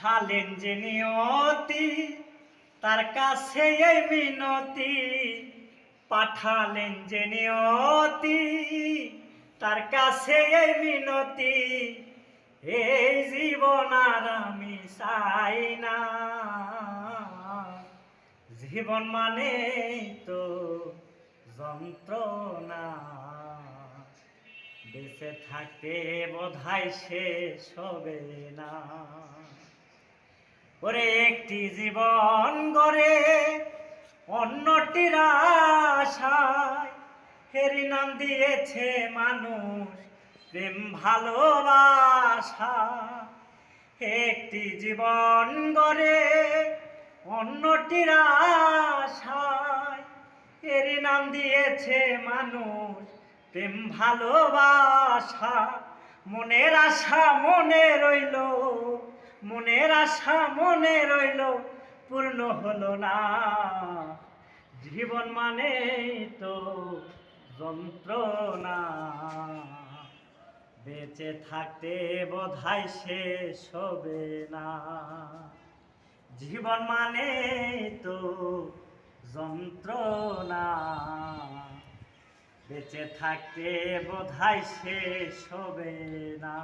পাঠালেন যে নিয়তি, তার কাছে এই মিনতি। পাঠালেন যে নিয়তি, তার কাছে এই মিনতি। এই জীবন আর আমি চাই না, জীবন মানে তো যন্ত্রণা। বেঁচে থাকতে বোধহয় শেষ হবে না। ওরে একটি জীবন গড়ে অন্যটির আশায়, এরই নাম দিয়েছে মানুষ প্রেম ভালোবাসা। একটি জীবন গড়ে অন্যটির আশায়, এরই নাম দিয়েছে মানুষ প্রেম ভালোবাসা। মনের আশা মনে রইল, মনের আশা মনে রইল, পূর্ণ হলো না। জীবন মানে তো যন্ত্রণা, বেঁচে থাকতে বোধহয় শেষ হবে না। জীবন মানে তো যন্ত্রণা, বেঁচে থাকতে বোধহয় শেষ হবে না।